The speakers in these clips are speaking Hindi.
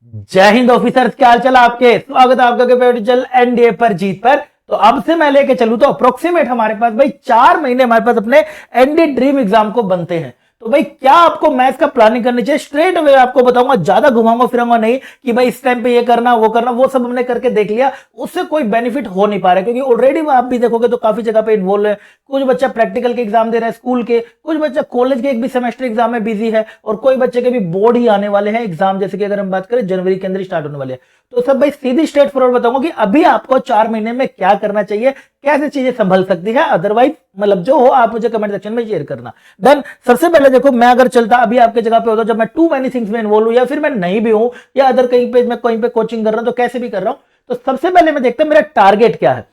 जय हिंद ऑफिसर्स, क्या हाल चाल आपके। स्वागत है आपका फेवरेट एनडीए पर जीत पर। तो अब से मैं लेके चलूं तो अप्रोक्सीमेट हमारे पास भाई 4 महीने हमारे पास अपने एनडीए ड्रीम एग्जाम को बनते हैं। तो भाई क्या आपको मैथ्स का प्लानिंग करनी चाहिए, स्ट्रेट अवे आपको बताऊंगा, ज्यादा घुमाऊंगा फिराऊंगा नहीं कि भाई इस टाइम पे ये करना वो सब हमने करके देख लिया, उससे कोई बेनिफिट हो नहीं पा रहा है। क्योंकि ऑलरेडी आप भी देखोगे तो काफी जगह पे इन्वॉल्व है। कुछ बच्चा प्रैक्टिकल के एग्जाम दे रहा है स्कूल के, कुछ बच्चा कॉलेज के एक भी सेमेस्टर एग्जाम में बिजी है, और कोई बच्चे के भी बोर्ड ही आने वाले हैं एग्जाम, जैसे कि अगर हम बात करें जनवरी के अंदर स्टार्ट होने वाले हैं। तो सब भाई सीधी स्ट्रेट फॉरवर्ड बताऊंगा कि अभी आपको 4 महीने में क्या करना चाहिए, कैसे चीजें संभल सकती है। अदरवाइज मतलब जो हो आप मुझे कमेंट सेक्शन में शेयर करना। देन सबसे पहले देखो, मैं अगर चलता अभी आपके जगह पे होता, जब मैं टू मैनी थिंग्स में इन्वॉल्व हूं या फिर मैं नहीं भी हूं या अदर कहीं पे मैं कहीं पे कोचिंग कर रहा हूं, तो कैसे भी कर रहा हूं, तो सबसे पहले मैं देखता हूं मेरा टारगेट क्या है।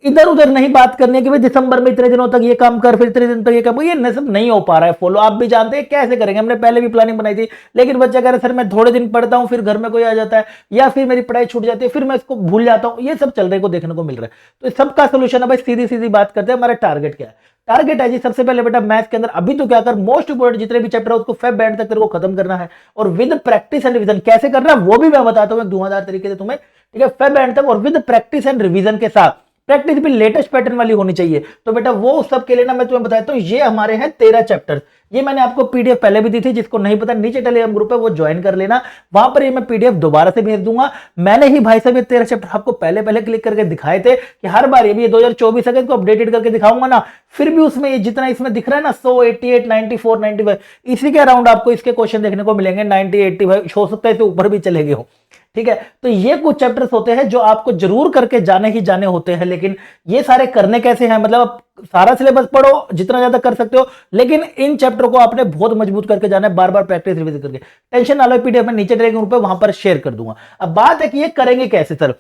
इधर उधर नहीं बात करनी है कि भाई दिसंबर में इतने दिनों तक ये काम कर, फिर इतने दिन तक ये काम, ये सब नहीं हो पा रहा है फॉलो। आप भी जानते हैं कैसे करेंगे, हमने पहले भी प्लानिंग बनाई थी, लेकिन बच्चा कह रहे सर मैं थोड़े दिन पढ़ता हूं, फिर घर में कोई आ जाता है या फिर मेरी पढ़ाई छूट जाती है, फिर मैं इसको भूल जाता हूं। ये सब चल रहे को देखने को मिल रहा है। तो इस सबका सोल्यूशन है भाई, सीधी सीधी बात करते हैं, हमारा टारगेट क्या है। टारगेट है जी सबसे पहले बेटा मैथ्स के अंदर अभी तो क्या कर, मोस्ट इंपोर्टेंट जितने भी चैप्टर है उसको फेब बैंड तक तेरे को खत्म करना है, और विद प्रैक्टिस एंड रिवीजन। कैसे करना है वो भी मैं बताता हूं धुआंधार तरीके से तुम्हें, ठीक है, फेब बैंड तक, और विद प्रैक्टिस एंड रिवीजन के साथ। प्रैक्टिस भी लेटेस्ट पैटर्न वाली होनी चाहिए। तो बेटा वो सब के लिए ना मैं तुम्हें बताता हूं, ये हमारे हैं 13 चैप्टर। ये मैंने आपको पीडीएफ पहले भी दी थी, जिसको नहीं पता नीचे टेलीग्राम ग्रुप है वो ज्वाइन कर लेना, वहां पर ये मैं पीडीएफ दोबारा से भेज दूंगा। मैंने ही भाई साहब ये 13 चैप्टर आपको पहले पहले क्लिक करके दिखाए थे कि हर बार ये भी 2024 है इसको अपडेटेड करके दिखाऊंगा ना, फिर भी उसमें ये जितना इसमें दिख रहा है ना 188 94 95 इसी के अराउंड आपको इसके क्वेश्चन देखने को मिलेंगे। 90 85 हो सकता है इससे ऊपर भी चले गए हो, ठीक है। तो ये कुछ चैप्टर्स होते हैं जो आपको जरूर करके जाने ही जाने होते हैं, लेकिन ये सारे करने कैसे हैं, मतलब आप सारा सिलेबस पढ़ो जितना ज्यादा कर सकते हो, लेकिन इन चैप्टर को आपने बहुत मजबूत करके जाना है, बार बार प्रैक्टिस रिवीजन करके। टेंशन ना लो, पीडीएफ में नीचे टेलीग्राम ग्रुप पे वहां पर शेयर कर दूंगा। अब बात है कि ये करेंगे कैसे सर,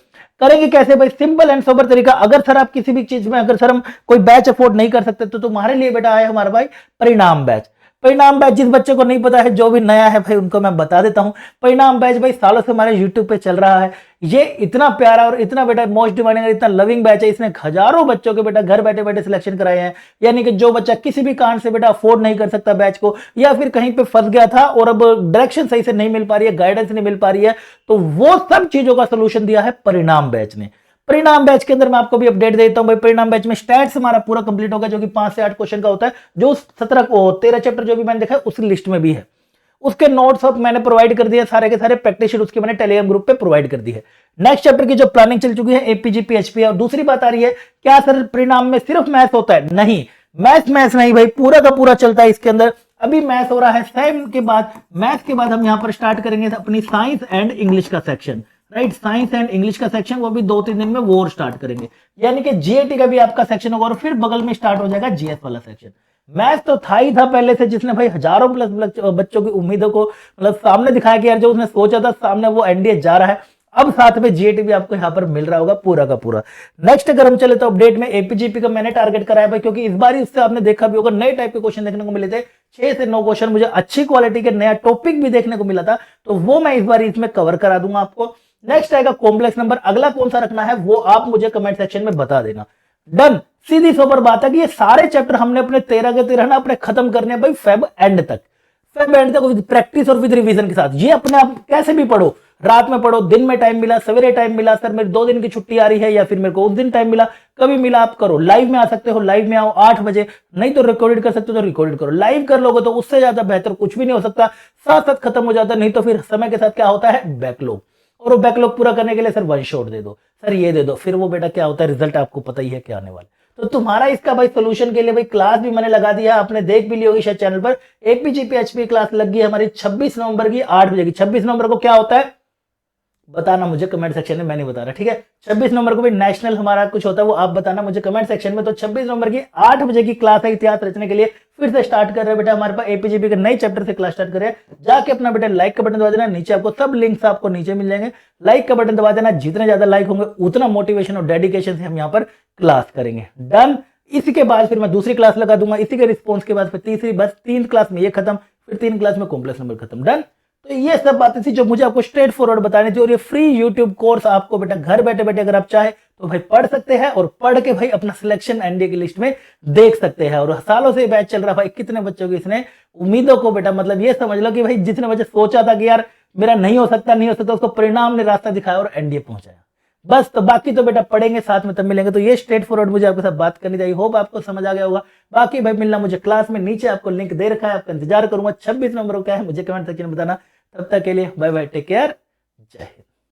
करेंगे कैसे भाई, सिंपल एंड सोबर तरीका। अगर सर आप किसी भी चीज में अगर सर हम कोई बैच अफोर्ड नहीं कर सकते, तो तुम्हारे लिए बेटा आया हमारा भाई परिणाम बैच। परिणाम बैच, जिस बच्चे को नहीं पता है, जो भी नया है भाई उनको मैं बता देता हूं। परिणाम बैच भाई सालों से हमारे YouTube पे चल रहा है। ये इतना प्यारा और इतना बेटा मोस्ट डिमांडिंग, इतना लविंग बैच है। इसने हजारों बच्चों के बेटा घर बैठे बैठे सिलेक्शन कराए हैं। यानी कि जो बच्चा किसी भी कारण से बेटा अफोर्ड नहीं कर सकता बैच को, या फिर कहीं पे फंस गया था और अब डायरेक्शन सही से नहीं मिल पा रही है, गाइडेंस नहीं मिल पा रही है, तो वो सब चीजों का सोल्यूशन दिया है परिणाम बैच ने। परिणाम बैच के अंदर मैं आपको भी अपडेट देता हूं भाई। परिणाम बैच में स्टैट्स हमारा पूरा कंप्लीट होगा, जो कि 5 से 8 क्वेश्चन का होता है, जो 13 चैप्टर जो भी मैंने देखा है उस लिस्ट में भी है। उसके नोट्स अब मैंने प्रोवाइड कर दिया सारे के सारे, प्रैक्टिस शीट उसकी मैंने टेलीग्राम ग्रुप पे प्रोवाइड कर दी है। नेक्स्ट चैप्टर की जो प्लानिंग चल चुकी है एपीजी पीएचपी। और दूसरी बात आ रही है, क्या सर परिणाम में सिर्फ मैथ्स होता है? नहीं, मैथ्स नहीं भाई, पूरा का पूरा चलता है इसके अंदर। अभी मैथ्स हो रहा है, सेम के बाद मैथ्स के बाद हम यहां पर स्टार्ट करेंगे अपनी साइंस एंड इंग्लिश का section, right. Science and English का सेक्शन वो भी 2-3 दिन में वो और स्टार्ट करेंगे। यानी कि जीएटी का भी आपका सेक्शन होगा, और फिर बगल में स्टार्ट हो जाएगा जीएस वाला सेक्शन। मैथ्स तो था ही था पहले से, जिसने भाई हजारों प्लस बच्चों की उम्मीदों को मतलब सामने दिखाया कि यार जो उसने सोचा था सामने वो एनडीए जा रहा है। अब साथ में जीएटी भी आपको यहाँ पर मिल रहा होगा पूरा का पूरा। नेक्स्ट अगर हम चले तो अपडेट में एपीजीपी का मैंने टारगेट कराया भाई, क्योंकि इस बार उससे आपने देखा भी होगा नए टाइप के क्वेश्चन देखने को मिले थे। 6 से 9 क्वेश्चन मुझे अच्छी क्वालिटी के नया टॉपिक भी देखने को मिला था, तो वो मैं इस बार इसमें कवर करा दूंगा आपको। नेक्स्ट आएगा कॉम्प्लेक्स नंबर, अगला कौन सा रखना है वो आप मुझे कमेंट सेक्शन में बता देना। डन। सीधी सोबर बात है कि ये सारे चैप्टर हमने अपने 13 के 13 ना अपने खत्म करने भाई फेब एंड तक, फेब एंड तक विद प्रैक्टिस और विद रिवीजन के साथ। ये अपने आप कैसे भी पढ़ो, रात में पढ़ो, दिन में टाइम मिला, सवेरे टाइम मिला, सर मेरी 2 दिन की छुट्टी आ रही है या फिर मेरे को उस दिन टाइम मिला, कभी मिला आप करो। लाइव में आ सकते हो, लाइव में आओ 8 बजे, नहीं तो रिकॉर्डेड कर सकते हो तो रिकॉर्डेड करो। लाइव कर लोगे तो उससे ज्यादा बेहतर कुछ भी नहीं हो सकता, साथ साथ खत्म हो जाता। नहीं तो फिर समय के साथ क्या होता है, बैकलॉग, और वो बैकलॉग पूरा करने के लिए सर 1 शॉट दे दो, सर ये दे दो, फिर वो बेटा क्या होता है, रिजल्ट आपको पता ही है क्या आने वाला। तो तुम्हारा इसका भाई सोल्यूशन के लिए भाई क्लास भी मैंने लगा दिया, आपने देख भी ली होगी शायद चैनल पर। एपीजी पीएचपी क्लास लग गई हमारी 26 नवंबर की 8 बजे की। 26 नवंबर को क्या होता है बताना मुझे कमेंट सेक्शन में, मैं नहीं बता रहा, ठीक है। 26 नवंबर को भी नेशनल हमारा कुछ होता है, वो आप बताना मुझे कमेंट सेक्शन में। तो 26 नवंबर की 8 बजे की क्लास है इतिहास रचने के लिए, फिर से स्टार्ट कर रहे हैं बेटा हमारे पास एपीजीपी के नए चैप्टर से क्लास स्टार्ट कर रहे हैं। जाके अपना बेटा लाइक का बटन दबा देना, नीचे आपको सब लिंक्स आपको नीचे मिल जाएंगे, लाइक का बटन दबा देना। जितने ज्यादा लाइक होंगे उतना मोटिवेशन और डेडिकेशन से हम यहाँ पर क्लास करेंगे। डन। इसी के बाद फिर मैं दूसरी क्लास लगा दूंगा, इसी के रिस्पॉन्स के बाद फिर तीसरी, बस 3 क्लास में ये खत्म, फिर 3 क्लास में कॉम्प्लेक्स नंबर खत्म। डन। तो ये सब बातें थी जो मुझे आपको स्ट्रेट फॉरवर्ड बतानी थी, और ये फ्री यूट्यूब कोर्स आपको बेटा घर बैठे बैठे अगर आप चाहे तो भाई पढ़ सकते हैं और पढ़ के भाई अपना सिलेक्शन एनडीए की लिस्ट में देख सकते हैं। और सालों से बैच चल रहा भाई, कितने बच्चों की इसने उम्मीदों को बेटा मतलब ये समझ लो कि भाई जितने बच्चे सोचा था कि यार मेरा नहीं हो सकता, उसको परिणाम ने रास्ता दिखाया और एनडीए पहुंचाया। बस तो बाकी तो बेटा पढ़ेंगे साथ में तब मिलेंगे। तो ये स्ट्रेट फॉरवर्ड मुझे आपके साथ बात करनी चाहिए, होप आपको समझ आ गया होगा। बाकी भाई मिलना मुझे क्लास में, नीचे आपको लिंक दे रखा है, आपका इंतजार करूंगा। 26 नंबर क्या है मुझे कमेंट सेक्शन में बताना। तब तक के लिए बाय बाय, टेक केयर, जय हिंद।